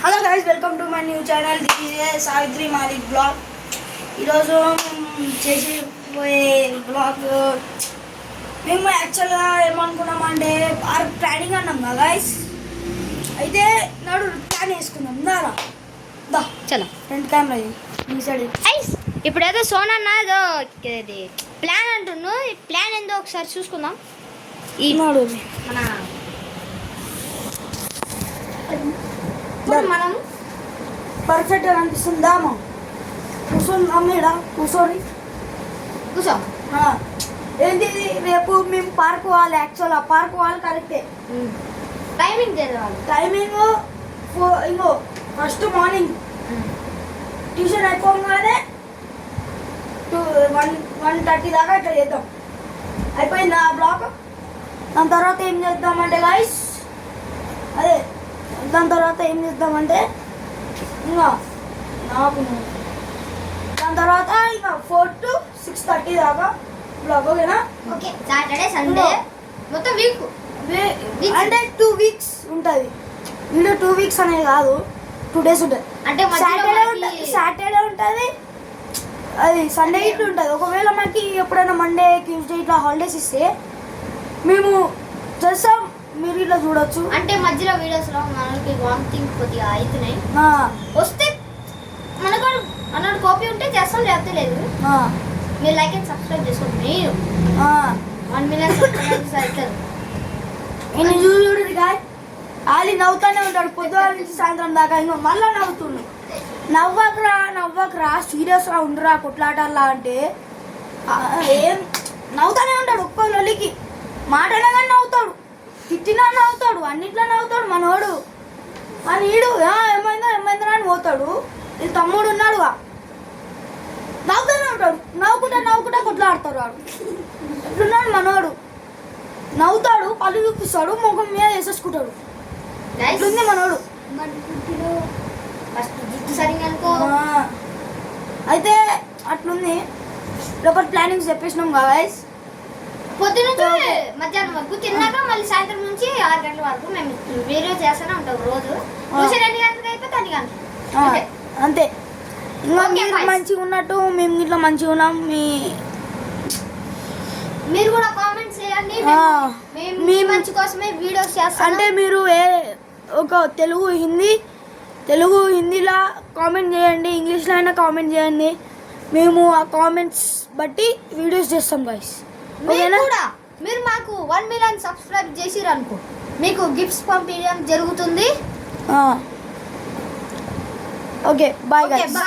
Hello guys, welcome to my new channel. This is Savitri Malik blog. ఈరోజు మేము చేసిపోయే blog మేము యాక్చువల్గా ఏమనుకున్నామంటే పార్క్ ప్లానింగ్ అన్నాం కదా గైస్. అయితే నాడు ప్లాన్ వేసుకున్నాం దారా దా చలో ఫ్రంట్ కెమెరా ఈ సైడ్. ఇప్పుడేదో సోనన్న ఏదో ప్లాన్ అంటున్నాను. ప్లాన్ ఏందో ఒకసారి చూసుకుందాం. ఈ నాడు మన ఇప్పుడు మనం పర్ఫెక్ట్గా అనిపిస్తుందా అమ్మ? కూర్చుందాం ఇక్కడ కూర్చొని. కూర్చో. ఏంటి రేపు మేము పార్క్ పోవాలి. యాక్చువల్ ఆ పార్క్ పోవాలి కరెక్టే. టైమింగ్ తెలియాలి. టైమింగ్ ఇంకో ఫస్ట్ మార్నింగ్ ట్యూషన్ అయిపోగానే 1:30 దాకా ఇట్లా చేద్దాం. అయిపోయింది ఆ బ్లాక్. దాని తర్వాత ఏం చేద్దామంటే గైస్ దాని తర్వాత ఇంకా నాకు దాని తర్వాత ఇంకా 4 to 6:30 దాకా బ్లాక్. ఓకేనా? ఓకే. సాటర్డే సండే మొత్తం వీక్ అంటే 2 weeks ఉంటుంది. వీడియో 2 weeks అనేది కాదు, 2 days ఉంటుంది. అంటే సాటర్డే ఉంటుంది, అది సండే ఇట్లా ఉంటుంది. ఒకవేళ మనకి ఎప్పుడైనా మండే ట్యూస్డే ఇట్లా హాలిడేస్ ఇస్తే మేము చేస్తాం, మీరు ఇట్లా చూడొచ్చు. అంటే మధ్యలో వీడియోస్లో మనకి వామిటింగ్ కొద్దిగా అవుతున్నాయి. వస్తే మనకు అన్నాడు కాపీ ఉంటే చేస్తాం, లేకపోతే లేదు. మీరు లైక్ అండ్ సబ్స్క్రైబ్ చేసుకోండి. మీరు 1 million సబ్స్క్రైబర్స్ అవుతారు. నేను చూడు గాయ ఆలి నవ్వుతానే ఉంటాడు పొద్దున నుంచి సాయంత్రం దాకా. ఇంకా మళ్ళీ నవ్వుతున్నాడు. నవ్వకరా సీరియస్గా ఉండరా కొట్లాటాలా అంటే ఏం నవ్వుతానే ఉంటాడు. ఒక్క నొలికి మాట అనగానే నవ్వుతాడు, తిట్టినా నవ్వుతాడు, అన్నిట్లో నవ్వుతాడు మనోడు. అని ఈడు ఏమైందా అని పోతాడు. ఇది తమ్ముడు ఉన్నాడుగా, నవ్వుతూనే ఉంటాడు. నవ్వుకుంటా కొట్లాడతాడు వాడు. ఎట్లున్నాడు మనోడు? నవ్వుతాడు, పళ్ళు చూపిస్తాడు, ముఖం మీద వేసేసుకుంటాడు. ఎట్లుంది మనోడు? అయితే అట్లుంది. రేపటి ప్లానింగ్స్ చెప్పేసినాం కదా గైస్. పొద్దున మధ్యాహ్నం వరకు తిన్నాక మళ్ళీ సాయంత్రం నుంచి 6 గంటల వరకు మేము వీడియో చేస్తూనే ఉంటాం రోజు. ట్యూషన్ 2 గంటలకు అయిపోతే 2 గంటలు అంతే. ఇంకా మీరు మంచిగా ఉన్నట్టు మేము ఇట్లా మంచిగా ఉన్నాం. మీరు కూడా కామెంట్స్ చేయండి. మీ మంచి కోసమే వీడియోస్ చేస్తాం. అంటే మీరు ఒక తెలుగు హిందీలో కామెంట్ చేయండి, ఇంగ్లీష్లో అయినా కామెంట్ చేయండి. మేము ఆ కామెంట్స్ బట్టి వీడియోస్ చేస్తాం గైస్. మీరు మాకు 1 million సబ్స్క్రైబ్ చేసిరు అనుకో, మీకు గిఫ్ట్స్ పంపించడం జరుగుతుంది. Okay bye guys.